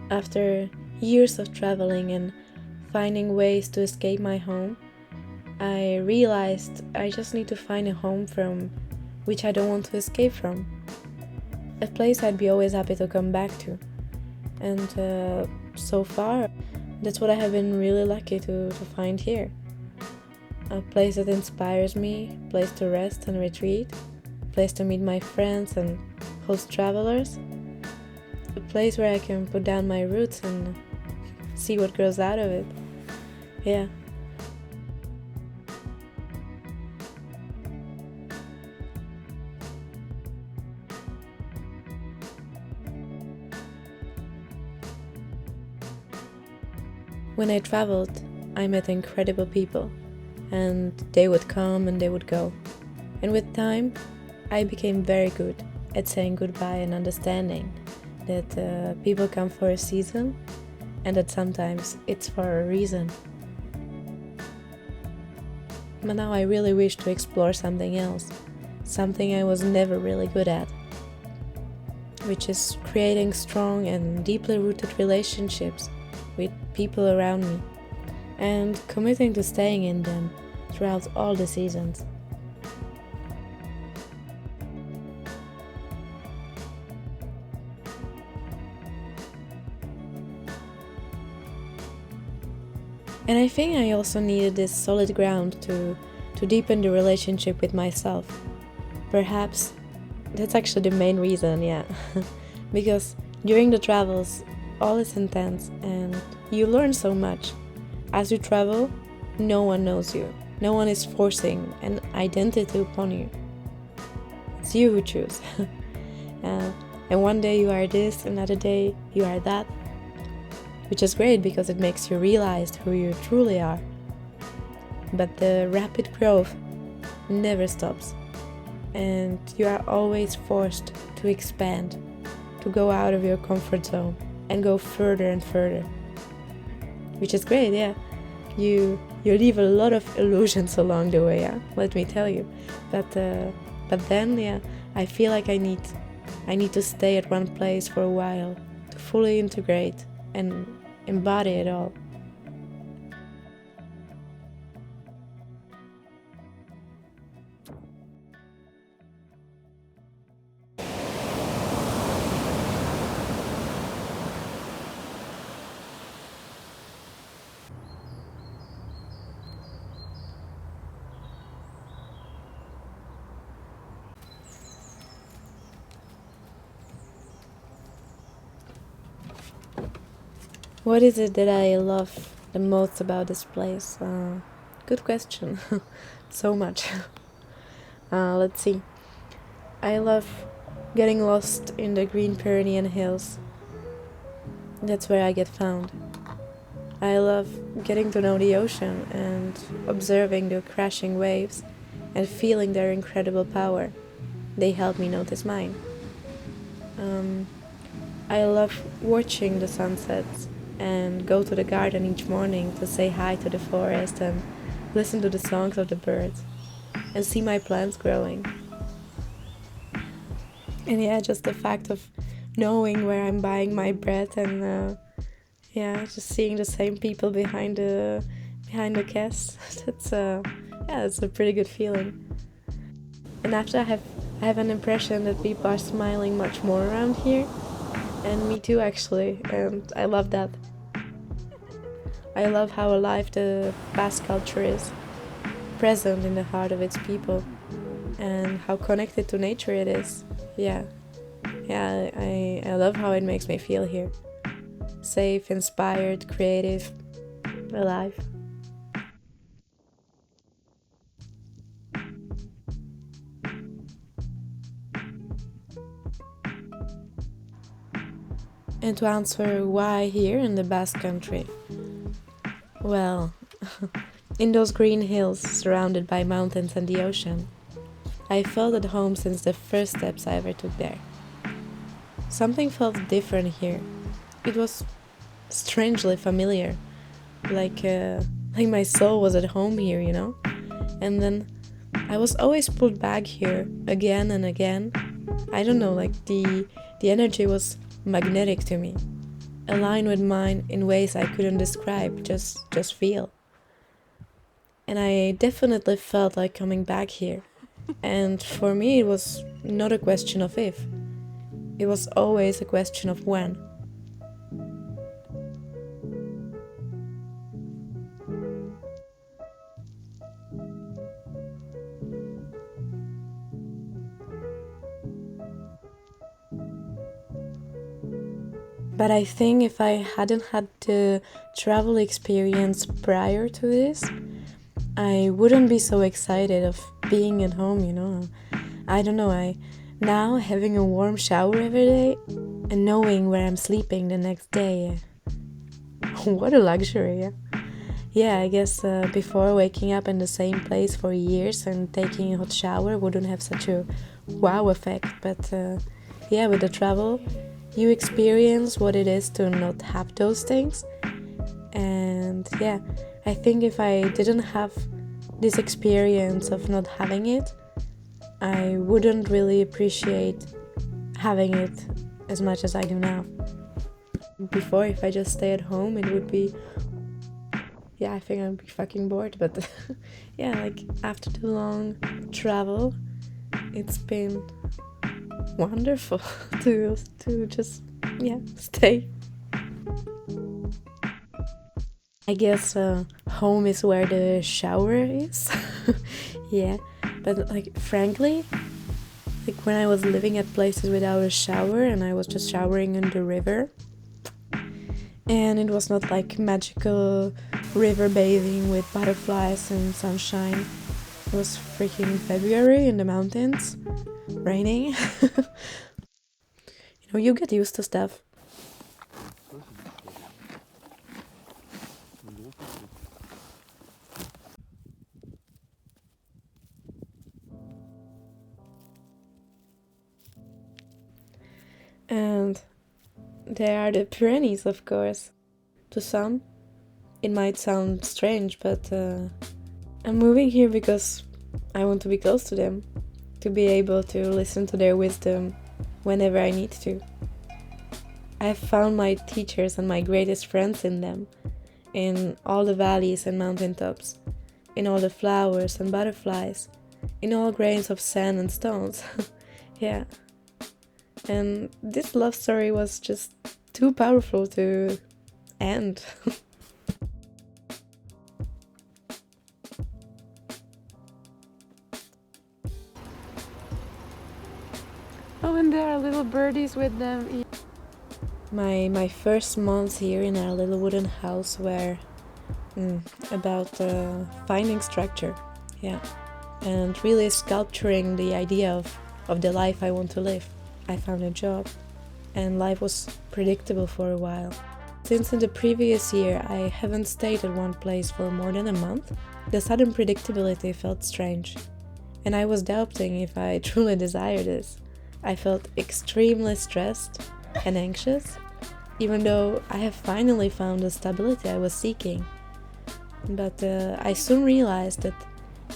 After years of traveling and finding ways to escape my home, I realized I just need to find a home from which I don't want to escape from. A place I'd be always happy to come back to. And so far, that's what I have been really lucky to find here. A place that inspires me, a place to rest and retreat, a place to meet my friends and host travelers, a place where I can put down my roots and see what grows out of it. Yeah. When I traveled, I met incredible people, and they would come and they would go. And with time, I became very good at saying goodbye and understanding that people come for a season and that sometimes it's for a reason. But now I really wish to explore something else, something I was never really good at, which is creating strong and deeply rooted relationships with people around me and committing to staying in them throughout all the seasons. And I think I also needed this solid ground to deepen the relationship with myself. Perhaps that's actually the main reason, yeah. Because during the travels, all is intense and you learn so much. As you travel, no one knows you. No one is forcing an identity upon you. It's you who choose. And one day you are this, another day you are that. Which is great because it makes you realize who you truly are. But the rapid growth never stops. And you are always forced to expand, to go out of your comfort zone and go further and further, which is great. Yeah, you leave a lot of illusions along the way, yeah, let me tell you, but then, yeah, I feel like I need to stay at one place for a while to fully integrate and embody it all. What is it that I love the most about this place? Good question. So much. Let's see. I love getting lost in the green Pyrenean hills. That's where I get found. I love getting to know the ocean and observing the crashing waves and feeling their incredible power. They help me notice mine. I love watching the sunsets and go to the garden each morning to say hi to the forest and listen to the songs of the birds and see my plants growing. And yeah, just the fact of knowing where I'm buying my bread and just seeing the same people behind the casts. That's a pretty good feeling. And after I have an impression that people are smiling much more around here. And me too, actually, and I love that. I love how alive the Basque culture is, present in the heart of its people, and how connected to nature it is. I love how it makes me feel here. Safe, inspired, creative, alive. And to answer why here in the Basque Country, well, in those green hills surrounded by mountains and the ocean, I felt at home since the first steps I ever took there. Something felt different here. It was strangely familiar, like my soul was at home here, you know? And then I was always pulled back here again and again. I don't know, like the energy was magnetic to me. align with mine in ways I couldn't describe, just feel. And I definitely felt like coming back here. And for me, it was not a question of if, it was always a question of when. But I think if I hadn't had the travel experience prior to this, I wouldn't be so excited of being at home, you know. I don't know, now having a warm shower every day and knowing where I'm sleeping the next day, what a luxury, yeah. Yeah, I guess before waking up in the same place for years and taking a hot shower wouldn't have such a wow effect, but yeah, with the travel, you experience what it is to not have those things. And yeah, I think if I didn't have this experience of not having it, I wouldn't really appreciate having it as much as I do now. Before, if I just stay at home, it would be, yeah, I think I'd be fucking bored, but yeah, like after the long travel, it's been wonderful to just, yeah, stay. I guess home is where the shower is. Yeah, but like frankly, like when I was living at places without a shower and I was just showering in the river, and it was not like magical river bathing with butterflies and sunshine. It was freaking February in the mountains, raining. You know, you get used to stuff. And there are the Pyrenees, of course. To some, it might sound strange, but I'm moving here because I want to be close to them, to be able to listen to their wisdom whenever I need to. I've found my teachers and my greatest friends in them, in all the valleys and mountaintops, in all the flowers and butterflies, in all grains of sand and stones. Yeah. And this love story was just too powerful to end. Oh, and there are little birdies with them. My first months here in our little wooden house were about finding structure, yeah, and really sculpturing the idea of the life I want to live. I found a job, and life was predictable for a while. Since in the previous year I haven't stayed at one place for more than a month, the sudden predictability felt strange, and I was doubting if I truly desired this. I felt extremely stressed and anxious, even though I have finally found the stability I was seeking. But I soon realized that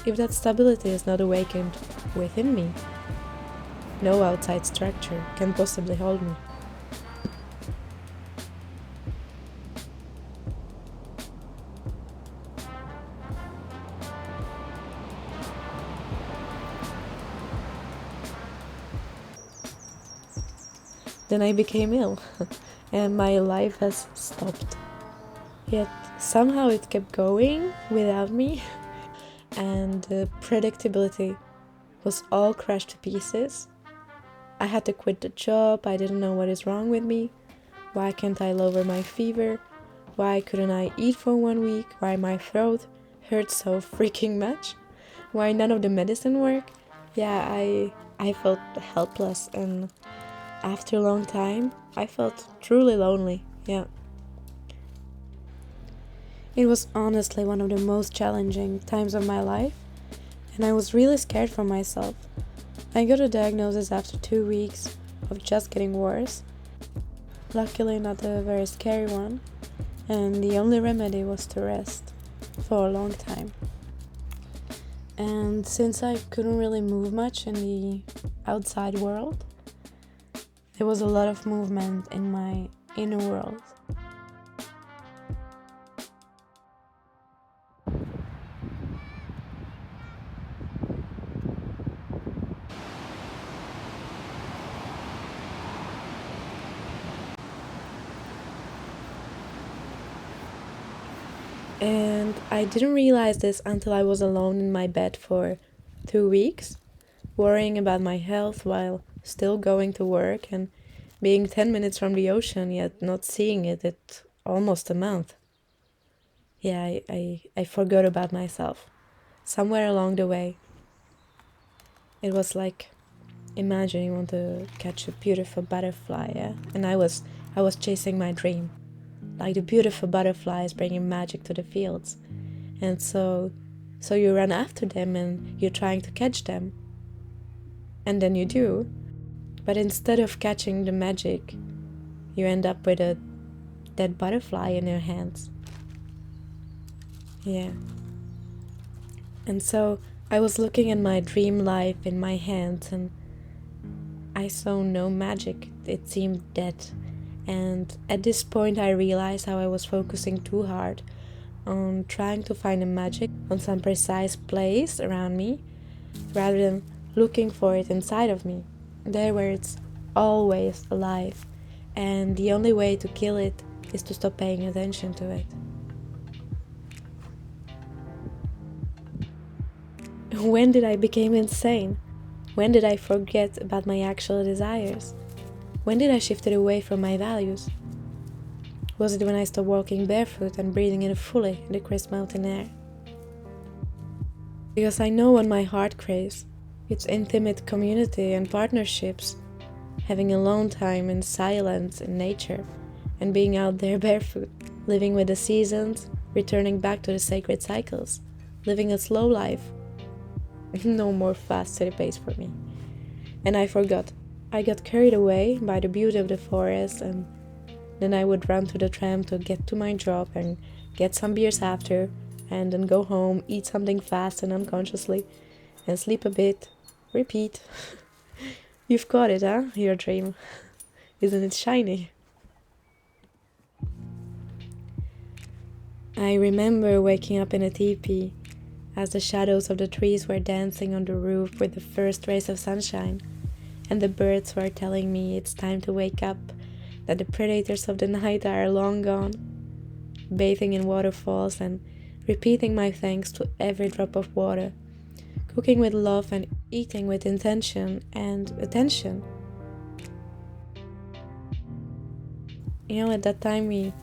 if that stability is not awakened within me, no outside structure can possibly hold me. Then I became ill, and my life has stopped. Yet somehow it kept going without me, and the predictability was all crushed to pieces. I had to quit the job, I didn't know what is wrong with me. Why can't I lower my fever? Why couldn't I eat for 1 week? Why my throat hurt so freaking much? Why none of the medicine worked? Yeah, I felt helpless, and after a long time, I felt truly lonely, yeah. It was honestly one of the most challenging times of my life, and I was really scared for myself. I got a diagnosis after 2 weeks of just getting worse. Luckily not a very scary one, and the only remedy was to rest for a long time. And since I couldn't really move much in the outside world, there was a lot of movement in my inner world. And I didn't realize this until I was alone in my bed for 2 weeks, worrying about my health while still going to work and being 10 minutes from the ocean yet not seeing it at almost a month. Yeah, I forgot about myself. Somewhere along the way. It was like, imagine you want to catch a beautiful butterfly, yeah? And I was chasing my dream. Like the beautiful butterflies bringing magic to the fields. And so you run after them and you're trying to catch them. And then you do. But instead of catching the magic, you end up with a dead butterfly in your hands. Yeah. And so I was looking at my dream life in my hands and I saw no magic. It seemed dead. And at this point I realized how I was focusing too hard on trying to find a magic on some precise place around me rather than looking for it inside of me, there where it's always alive, and the only way to kill it is to stop paying attention to it. When did I become insane? When did I forget about my actual desires? When did I shift away from my values? Was it when I stopped walking barefoot and breathing in fully the crisp mountain air? Because I know what my heart craves. It's intimate community and partnerships, having alone time and silence in nature, and being out there barefoot, living with the seasons, returning back to the sacred cycles, living a slow life. No more fast city pace for me. And I forgot. I got carried away by the beauty of the forest, and then I would run to the tram to get to my job and get some beers after, and then go home, eat something fast and unconsciously, and sleep a bit. Repeat. You've got it, huh? Your dream. Isn't it shiny? I remember waking up in a teepee as the shadows of the trees were dancing on the roof with the first rays of sunshine, and the birds were telling me it's time to wake up, that the predators of the night are long gone, bathing in waterfalls and repeating my thanks to every drop of water, cooking with love and eating with intention and attention. At that time we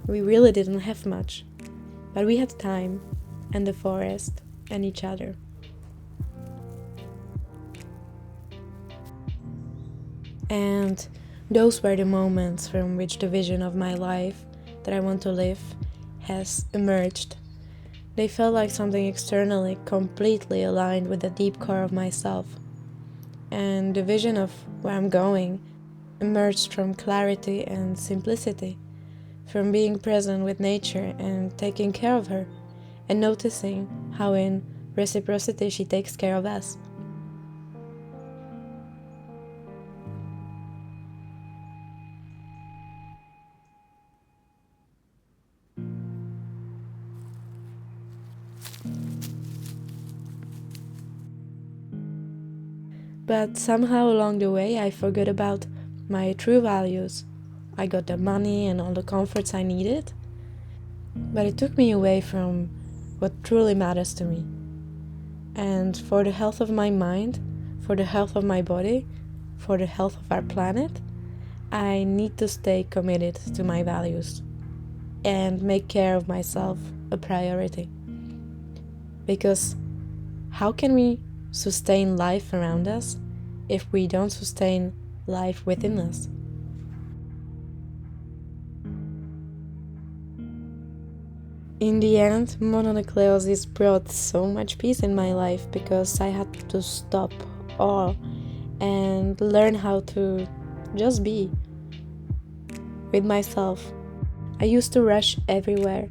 really didn't have much, but we had time and the forest and each other. And those were the moments from which the vision of my life that I want to live has emerged. They felt like something externally completely aligned with the deep core of myself. And the vision of where I'm going emerged from clarity and simplicity, from being present with nature and taking care of her, and noticing how in reciprocity she takes care of us. But somehow along the way I forgot about my true values. I got the money and all the comforts I needed, but it took me away from what truly matters to me. And for the health of my mind, for the health of my body, for the health of our planet, I need to stay committed to my values and make care of myself a priority. Because how can we sustain life around us if we don't sustain life within us? In the end, mononucleosis brought so much peace in my life because I had to stop all and learn how to just be with myself. I used to rush everywhere,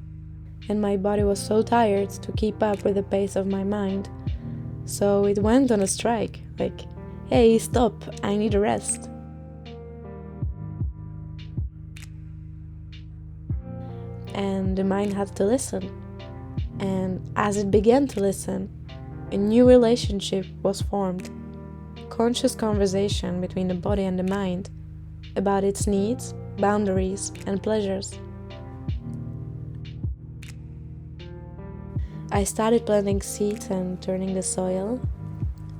and my body was so tired to keep up with the pace of my mind. So it went on a strike, like, hey, stop, I need a rest. And the mind had to listen. And as it began to listen, a new relationship was formed. Conscious conversation between the body and the mind about its needs, boundaries, and pleasures. I started planting seeds and turning the soil.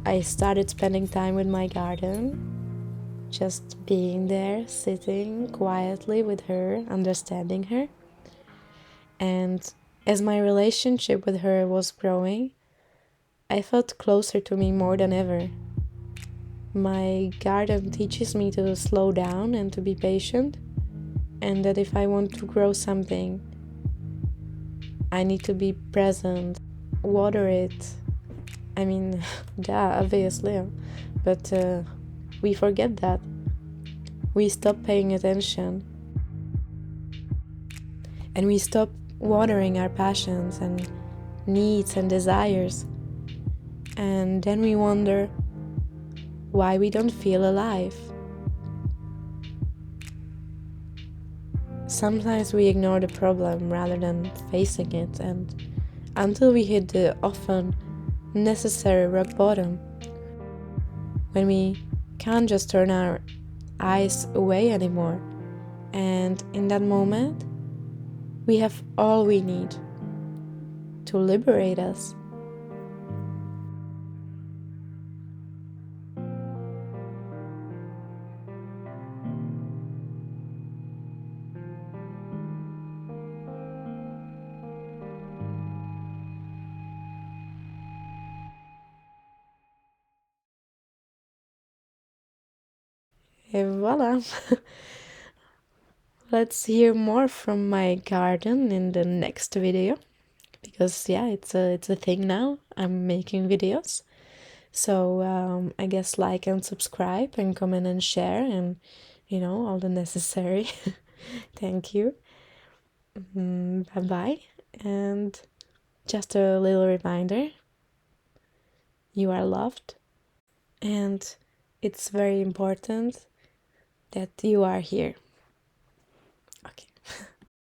I started spending time with my garden, just being there, sitting quietly with her, understanding her. And as my relationship with her was growing, I felt closer to me more than ever. My garden teaches me to slow down and to be patient, and that if I want to grow something, I need to be present, water it. I mean, yeah, obviously, but we forget that. We stop paying attention, and we stop watering our passions and needs and desires, and then we wonder why we don't feel alive. Sometimes we ignore the problem rather than facing it, and until we hit the often necessary rock bottom, when we can't just turn our eyes away anymore. And in that moment, we have all we need to liberate us. And voila! Let's hear more from my garden in the next video, because yeah, it's a thing now. I'm making videos, so I guess like and subscribe and comment and share and all the necessary. Thank you. Bye bye, and just a little reminder: you are loved, and it's very important that you are here.